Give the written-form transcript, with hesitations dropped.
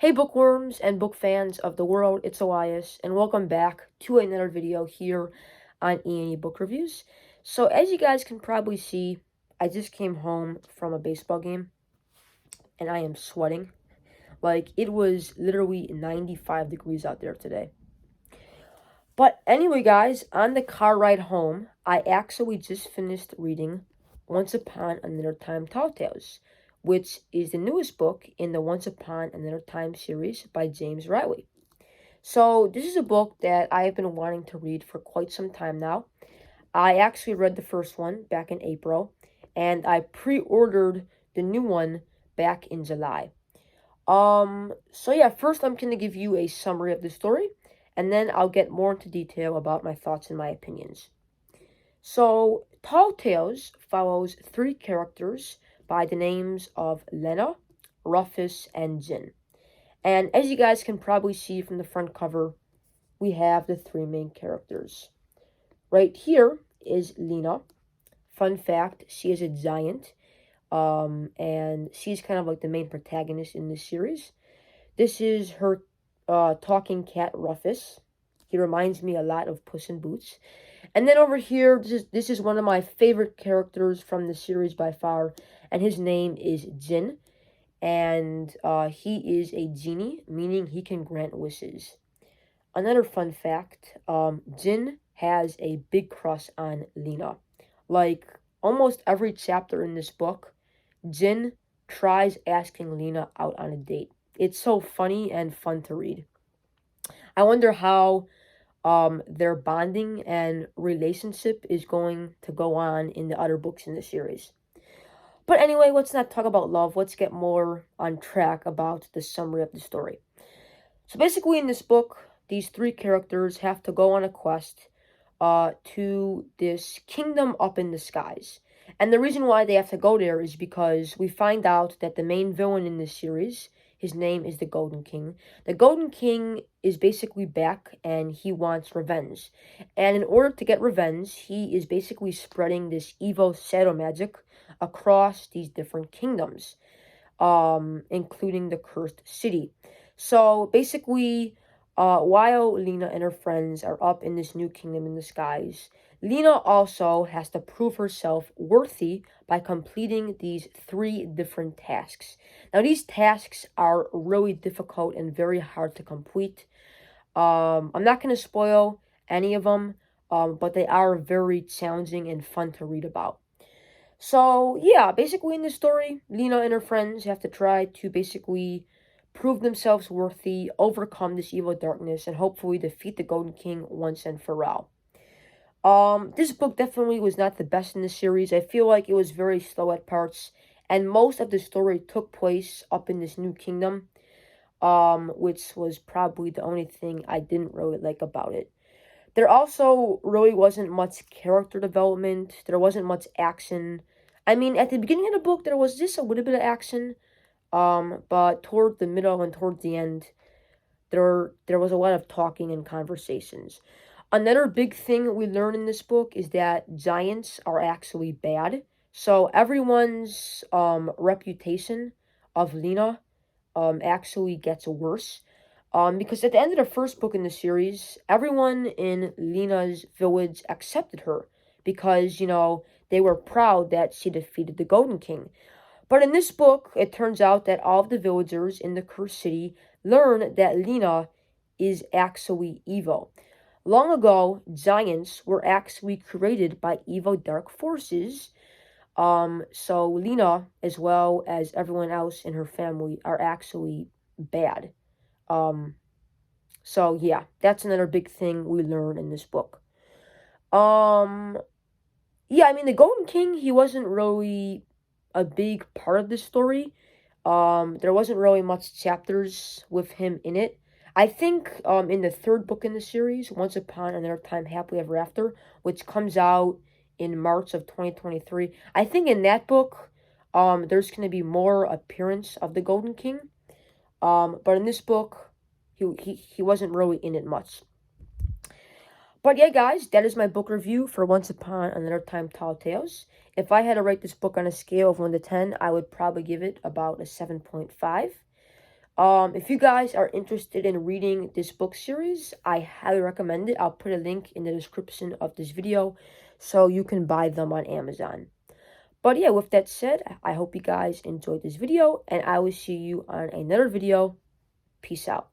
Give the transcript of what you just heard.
Hey bookworms and book fans of the world, it's Elias, and welcome back to another video here on E&E Book Reviews. So as you guys can probably see, I just came home from a baseball game, and I am sweating. Like, it was literally 95 degrees out there today. But anyway, guys, on the car ride home, I actually just finished reading Once Upon Another Time Tall Tales, which is the newest book in the Once Upon Another Time series by James Riley. So this is a book that I have been wanting to read for quite some time now. I actually read the first one back in April, and I pre-ordered the new one back in July. So yeah, first I'm going to give you a summary of the story, and then I'll get more into detail about my thoughts and my opinions. So, Tall Tales follows three characters by the names of Lena, Rufus, and Jin. And as you guys can probably see from the front cover, we have the three main characters. Right here is Lena. Fun fact, she is a giant, and she's kind of like the main protagonist in this series. This is her talking cat, Rufus. He reminds me a lot of Puss in Boots. And then over here, this is one of my favorite characters from the series by far, and his name is Jin. And he is a genie, meaning he can grant wishes. Another fun fact, Jin has a big crush on Lena. Like, almost every chapter in this book, Jin tries asking Lena out on a date. It's so funny and fun to read. I wonder how their bonding and relationship is going to go on in the other books in the series. But anyway, let's not talk about love. Let's get more on track about the summary of the story. So basically in this book, these three characters have to go on a quest to this kingdom up in the skies. And the reason why they have to go there is because we find out that the main villain in this series, his name is the Golden King. The Golden King is basically back and he wants revenge. And in order to get revenge, he is basically spreading this evil shadow magic across these different kingdoms, including the Cursed City. So basically, while Lena and her friends are up in this new kingdom in the skies, Lena also has to prove herself worthy by completing these three different tasks. Now, these tasks are really difficult and very hard to complete. I'm not going to spoil any of them, but they are very challenging and fun to read about. So, yeah, basically in this story, Lena and her friends have to try to basically prove themselves worthy, overcome this evil darkness, and hopefully defeat the Golden King once and for all. This book definitely was not the best in the series. I feel like it was very slow at parts, and most of the story took place up in this new kingdom, which was probably the only thing I didn't really like about it. There also really wasn't much character development. There wasn't much action. I mean, at the beginning of the book, there was just a little bit of action, but toward the middle and toward the end, there was a lot of talking and conversations. Another big thing we learn in this book is that giants are actually bad. So everyone's reputation of Lena actually gets worse. Because at the end of the first book in the series, everyone in Lena's village accepted her because, they were proud that she defeated the Golden King. But in this book, it turns out that all of the villagers in the Cursed City learn that Lena is actually evil. Long ago, giants were actually created by evil dark forces. So Lena, as well as everyone else in her family, are actually bad. So yeah, that's another big thing we learn in this book. Yeah, I mean, the Golden King, he wasn't really a big part of the story. There wasn't really much chapters with him in it. I think in the third book in the series, Once Upon Another Time Happily Ever After, which comes out in March of 2023, I think in that book, there's going to be more appearance of the Golden King. But in this book, he wasn't really in it much. But yeah, guys, that is my book review for Once Upon Another Time Tall Tales. If I had to rate this book on a scale of 1 to 10, I would probably give it about a 7.5. If you guys are interested in reading this book series, I highly recommend it. I'll put a link in the description of this video so you can buy them on Amazon. But yeah, with that said, I hope you guys enjoyed this video, and I will see you on another video. Peace out.